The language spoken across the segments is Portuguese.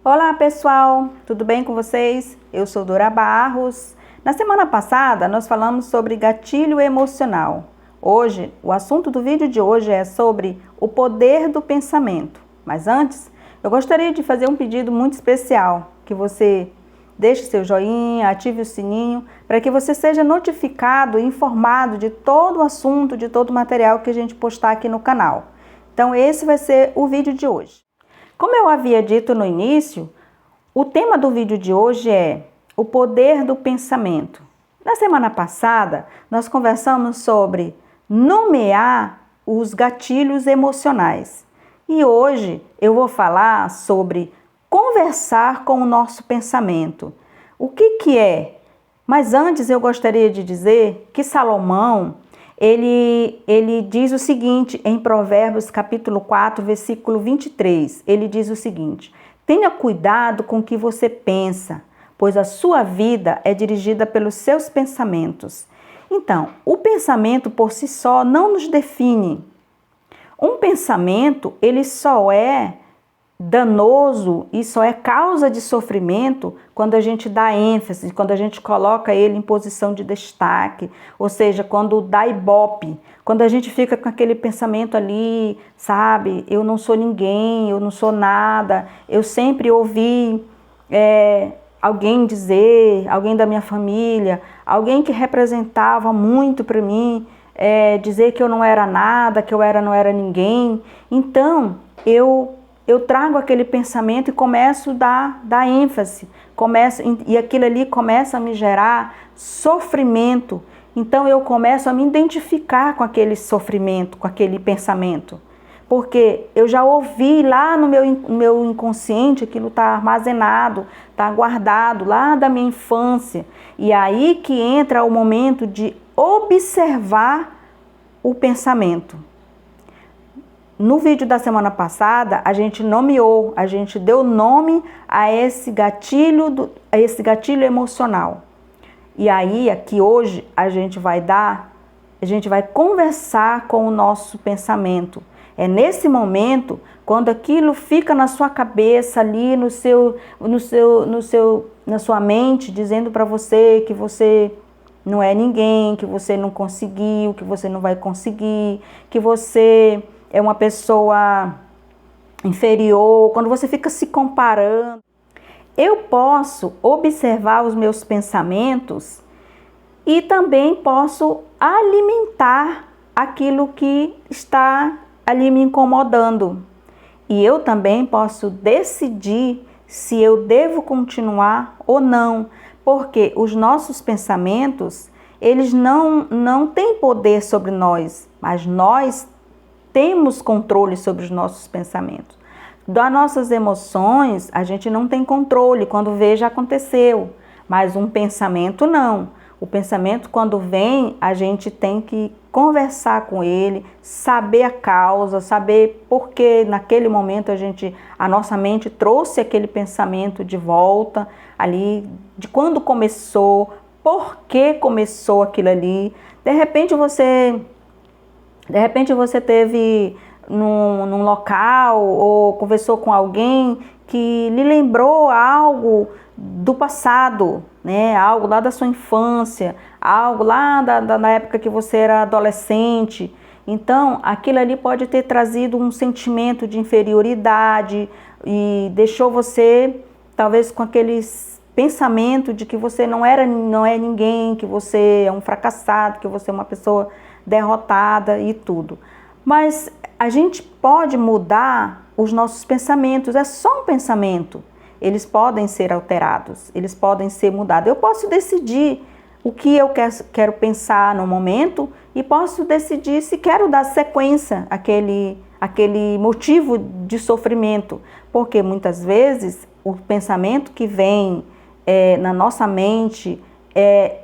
Olá pessoal, tudo bem com vocês? Eu sou Dora Barros. Na semana passada nós falamos sobre gatilho emocional. Hoje, o assunto do vídeo de hoje é sobre o poder do pensamento. Mas antes, eu gostaria de fazer um pedido muito especial, que você deixe seu joinha, ative o sininho, para que você seja notificado e informado de todo o assunto, de todo o material que a gente postar aqui no canal. Então esse vai ser o vídeo de hoje. Como eu havia dito no início, o tema do vídeo de hoje é o poder do pensamento. Na semana passada, nós conversamos sobre nomear os gatilhos emocionais. E hoje eu vou falar sobre conversar com o nosso pensamento. O que é? Mas antes eu gostaria de dizer que Salomão, ele diz o seguinte em Provérbios capítulo 4, versículo 23. Ele diz o seguinte: tenha cuidado com o que você pensa, pois a sua vida é dirigida pelos seus pensamentos. Então, o pensamento por si só não nos define. Um pensamento, ele só é danoso e só é causa de sofrimento quando a gente dá ênfase, quando a gente coloca ele em posição de destaque, ou seja, quando dá ibope, quando a gente fica com aquele pensamento ali, sabe, eu não sou ninguém, eu não sou nada, eu sempre ouvi alguém dizer, alguém da minha família, alguém que representava muito para mim, dizer que eu não era nada, que não era ninguém. Então, eu trago aquele pensamento e começo a dar ênfase, e aquilo ali começa a me gerar sofrimento. Então eu começo a me identificar com aquele sofrimento, com aquele pensamento. Porque eu já ouvi lá no meu inconsciente, aquilo está armazenado, está guardado lá da minha infância. E aí que entra o momento de observar o pensamento. No vídeo da semana passada, a gente nomeou, a gente deu nome a esse gatilho emocional. E aí, aqui hoje, a gente vai conversar com o nosso pensamento. É nesse momento, quando aquilo fica na sua cabeça ali, na sua mente, dizendo para você que você não é ninguém, que você não conseguiu, que você não vai conseguir, que você é uma pessoa inferior, quando você fica se comparando. Eu posso observar os meus pensamentos e também posso alimentar aquilo que está ali me incomodando. E eu também posso decidir se eu devo continuar ou não, porque os nossos pensamentos, eles não têm poder sobre nós, mas nós temos controle sobre os nossos pensamentos. Das nossas emoções, a gente não tem controle, quando vê já aconteceu, mas um pensamento não. O pensamento, quando vem, a gente tem que conversar com ele, saber a causa, saber por que naquele momento a nossa mente trouxe aquele pensamento de volta, ali, de quando começou, por que começou aquilo ali. De repente você teve num local ou conversou com alguém que lhe lembrou algo do passado, né? Algo lá da sua infância, algo lá da época que você era adolescente. Então, aquilo ali pode ter trazido um sentimento de inferioridade e deixou você, talvez, com aqueles pensamento de que você não é ninguém, que você é um fracassado, que você é uma pessoa derrotada e tudo. Mas a gente pode mudar os nossos pensamentos, é só um pensamento. Eles podem ser alterados, eles podem ser mudados. Eu posso decidir o que eu quero pensar no momento e posso decidir se quero dar sequência àquele motivo de sofrimento. Porque muitas vezes o pensamento que vem na nossa mente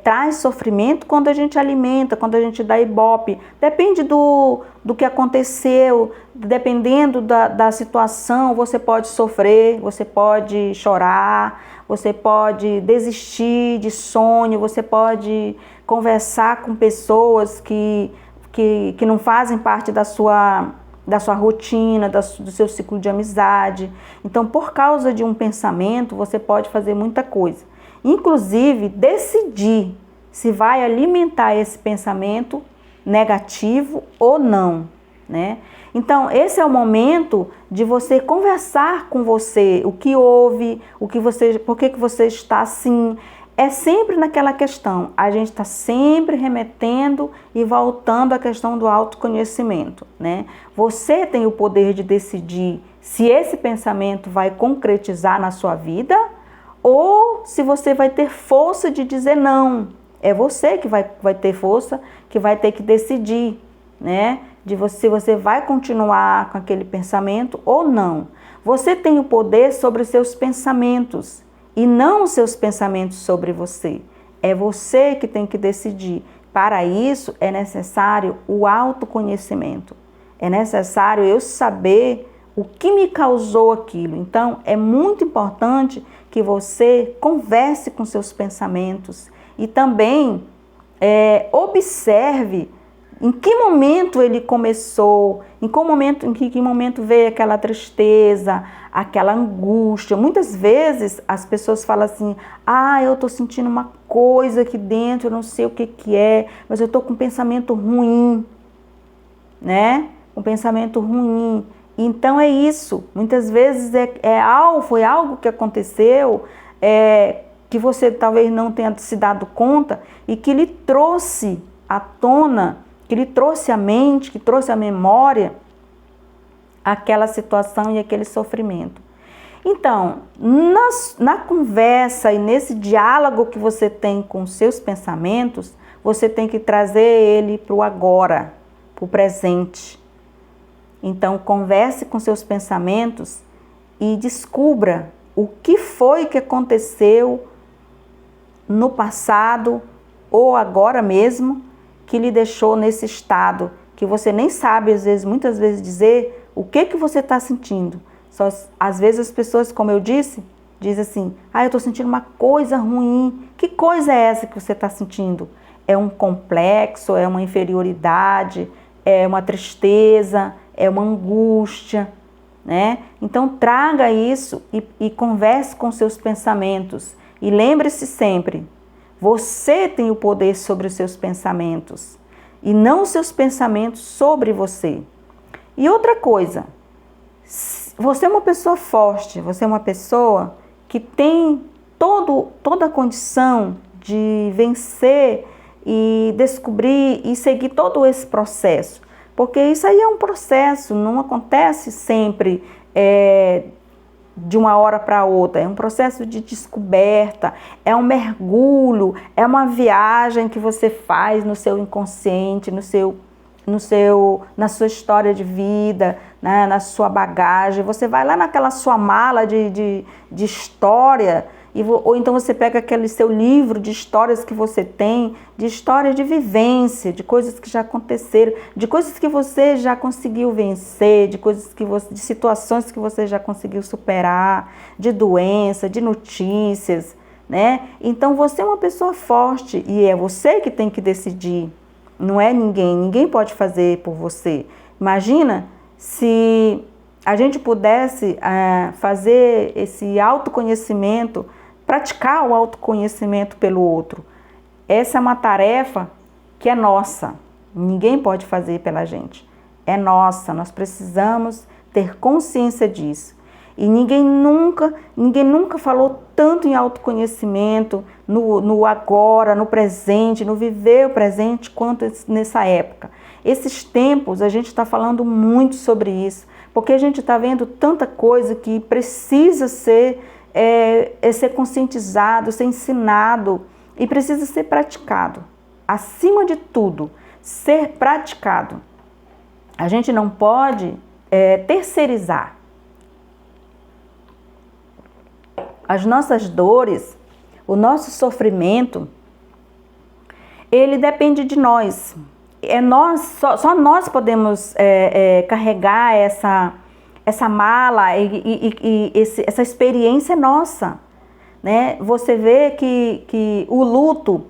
traz sofrimento quando a gente alimenta, quando a gente dá ibope. Depende do que aconteceu, dependendo da situação, você pode sofrer, você pode chorar, você pode desistir de sonho, você pode conversar com pessoas que não fazem parte da sua da sua rotina, do seu ciclo de amizade. Então, por causa de um pensamento, você pode fazer muita coisa. Inclusive, decidir se vai alimentar esse pensamento negativo ou não, né? Então, esse é o momento de você conversar com você, o que houve, por que você está assim. É sempre naquela questão, a gente está sempre remetendo e voltando à questão do autoconhecimento, né? Você tem o poder de decidir se esse pensamento vai concretizar na sua vida ou se você vai ter força de dizer não. É você que vai ter força, que vai ter que decidir, né? Se você vai continuar com aquele pensamento ou não. Você tem o poder sobre os seus pensamentos e não os seus pensamentos sobre você. É você que tem que decidir. Para isso é necessário o autoconhecimento. É necessário eu saber o que me causou aquilo. Então é muito importante que você converse com seus pensamentos e também observe em que momento ele começou, em que momento veio aquela tristeza, aquela angústia. Muitas vezes as pessoas falam assim, eu estou sentindo uma coisa aqui dentro, eu não sei o que é, mas eu estou com um pensamento ruim, né? Um pensamento ruim. Então é isso, muitas vezes foi algo que aconteceu, que você talvez não tenha se dado conta e que lhe trouxe à tona, que lhe trouxe à mente, que trouxe à memória aquela situação e aquele sofrimento. Então, na conversa e nesse diálogo que você tem com seus pensamentos, você tem que trazer ele para o agora, para o presente. Então, converse com seus pensamentos e descubra o que foi que aconteceu no passado ou agora mesmo que lhe deixou nesse estado, que você nem sabe, muitas vezes dizer o que você está sentindo. Às vezes as pessoas, como eu disse, dizem assim, eu estou sentindo uma coisa ruim. Que coisa é essa que você está sentindo? É um complexo, é uma inferioridade, é uma tristeza, é uma angústia, né? Então traga isso e converse com seus pensamentos. E lembre-se sempre, você tem o poder sobre os seus pensamentos e não os seus pensamentos sobre você. E outra coisa, você é uma pessoa forte, você é uma pessoa que tem toda a condição de vencer e descobrir e seguir todo esse processo. Porque isso aí é um processo, não acontece sempre de uma hora para outra, é um processo de descoberta, é um mergulho, é uma viagem que você faz no seu inconsciente, na sua história de vida, né, na sua bagagem. Você vai lá naquela sua mala de história, ou então você pega aquele seu livro de histórias que você tem, de história de vivência, de coisas que já aconteceram, de coisas que você já conseguiu vencer, de situações que você já conseguiu superar, de doença, de notícias, né? Então você é uma pessoa forte e é você que tem que decidir, não é ninguém pode fazer por você. Imagina se a gente pudesse fazer esse autoconhecimento, praticar o autoconhecimento pelo outro. Essa é uma tarefa que é nossa, ninguém pode fazer pela gente, é nossa, nós precisamos ter consciência disso. E ninguém nunca falou tanto em autoconhecimento, no agora, no presente, no viver o presente, quanto nessa época. Esses tempos a gente está falando muito sobre isso, porque a gente está vendo tanta coisa que precisa ser conscientizado, ser ensinado e precisa ser praticado. Acima de tudo, ser praticado. A gente não pode terceirizar. As nossas dores, o nosso sofrimento, ele depende de nós. Só nós podemos carregar essa mala essa experiência é nossa, né? Você vê que o luto,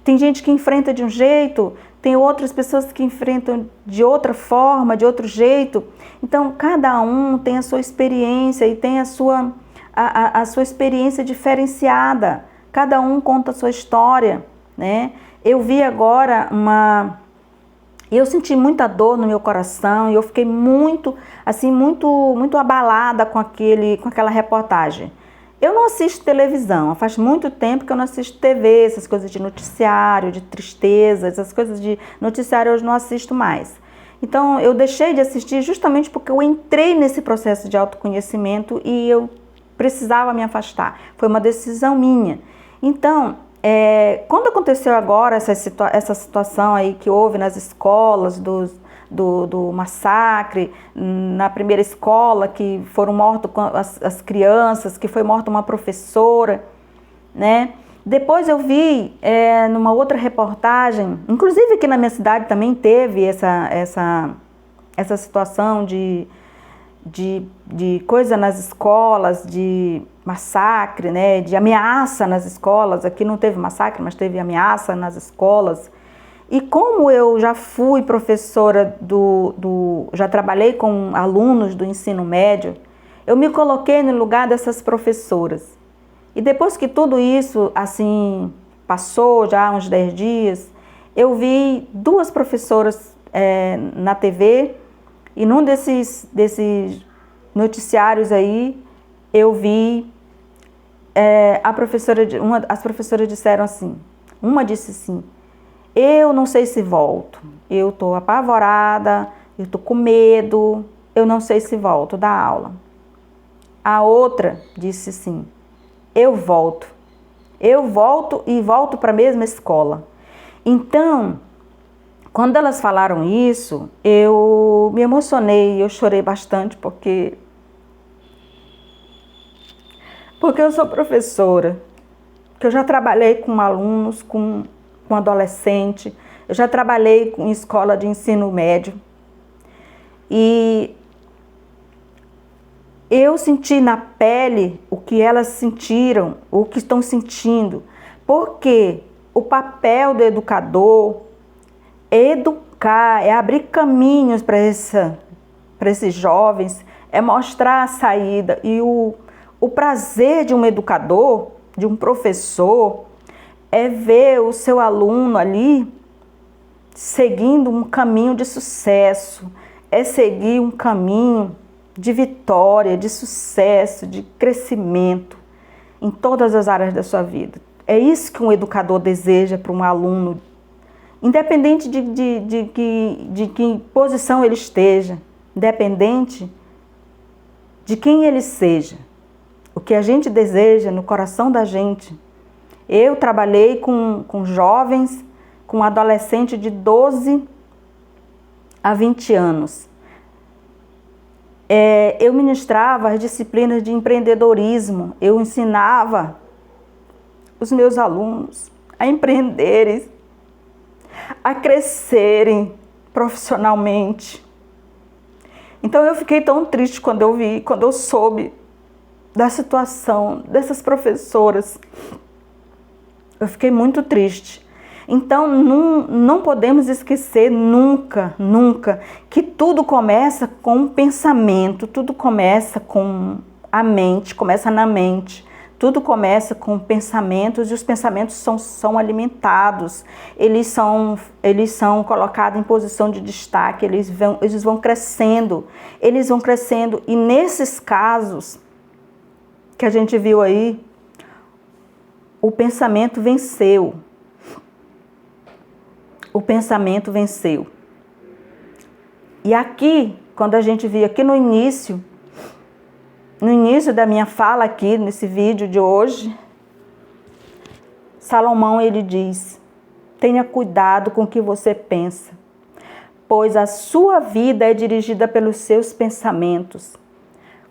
tem gente que enfrenta de um jeito, tem outras pessoas que enfrentam de outra forma, de outro jeito. Então, cada um tem a sua experiência e tem a sua experiência diferenciada. Cada um conta a sua história, né? Eu vi agora eu senti muita dor no meu coração e eu fiquei muito abalada com aquela reportagem. Eu não assisto televisão, faz muito tempo que eu não assisto TV, essas coisas de noticiário, de tristeza, essas coisas de noticiário eu não assisto mais. Então eu deixei de assistir justamente porque eu entrei nesse processo de autoconhecimento e eu precisava me afastar. Foi uma decisão minha. Então, quando aconteceu agora essa situação aí que houve nas escolas do massacre, na primeira escola que foram mortas as crianças, que foi morta uma professora, né? Depois eu vi numa outra reportagem, inclusive aqui na minha cidade também teve essa situação de coisa nas escolas, de massacre, né, de ameaça nas escolas. Aqui não teve massacre, mas teve ameaça nas escolas. E como eu já fui professora já trabalhei com alunos do ensino médio, eu me coloquei no lugar dessas professoras. E depois que tudo isso, assim, passou já uns 10 dias, eu vi 2 professoras na TV, e num desses noticiários aí, eu vi as professoras disseram assim, uma disse assim: eu não sei se volto, eu estou apavorada, eu estou com medo, eu não sei se volto da aula. A outra disse assim: eu volto e volto para a mesma escola. Então, quando elas falaram isso, eu me emocionei, eu chorei bastante porque eu sou professora, que eu já trabalhei com alunos, com adolescente, eu já trabalhei em escola de ensino médio e eu senti na pele o que elas sentiram, o que estão sentindo, porque o papel do educador é educar, é abrir caminhos para esses jovens, é mostrar a saída. E o prazer de um educador, de um professor, é ver o seu aluno ali seguindo um caminho de sucesso, é seguir um caminho de vitória, de sucesso, de crescimento em todas as áreas da sua vida. É isso que um educador deseja para um aluno, independente de que posição ele esteja, independente de quem ele seja. O que a gente deseja no coração da gente. Eu trabalhei com jovens, com adolescentes de 12 a 20 anos. Eu ministrava as disciplinas de empreendedorismo, eu ensinava os meus alunos a empreenderem, a crescerem profissionalmente. Então eu fiquei tão triste quando eu soube da situação dessas professoras. Eu fiquei muito triste. Então não podemos esquecer nunca, que tudo começa com um pensamento, tudo começa com a mente, começa na mente. Tudo começa com pensamentos e os pensamentos são alimentados, eles são colocados em posição de destaque, eles vão crescendo e nesses casos que a gente viu aí, o pensamento venceu. O pensamento venceu. E aqui, quando a gente viu aqui no início da minha fala aqui, nesse vídeo de hoje, Salomão, ele diz: tenha cuidado com o que você pensa, pois a sua vida é dirigida pelos seus pensamentos.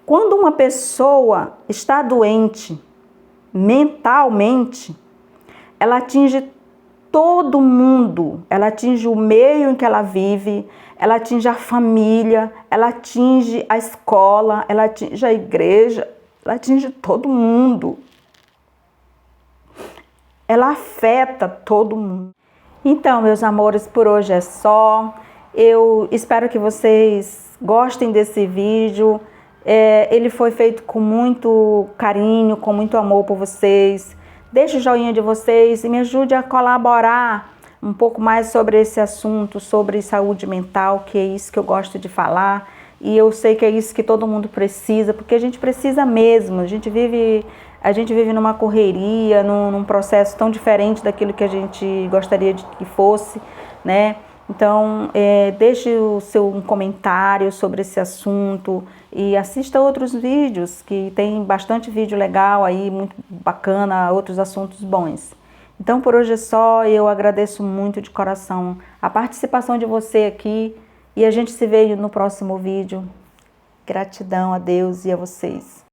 Quando uma pessoa está doente mentalmente, ela atinge todo mundo, ela atinge o meio em que ela vive, ela atinge a família, ela atinge a escola, ela atinge a igreja, ela atinge todo mundo. Ela afeta todo mundo. Então, meus amores, por hoje é só. Eu espero que vocês gostem desse vídeo. Ele foi feito com muito carinho, com muito amor por vocês. Deixe o joinha de vocês e me ajude a colaborar um pouco mais sobre esse assunto, sobre saúde mental, que é isso que eu gosto de falar. E eu sei que é isso que todo mundo precisa, porque a gente precisa mesmo. A gente vive numa correria, num processo tão diferente daquilo que a gente gostaria de que fosse, né? Então, deixe um comentário sobre esse assunto e assista outros vídeos, que tem bastante vídeo legal aí, muito bacana, outros assuntos bons. Então, por hoje é só. Eu agradeço muito de coração a participação de você aqui e a gente se vê no próximo vídeo. Gratidão a Deus e a vocês.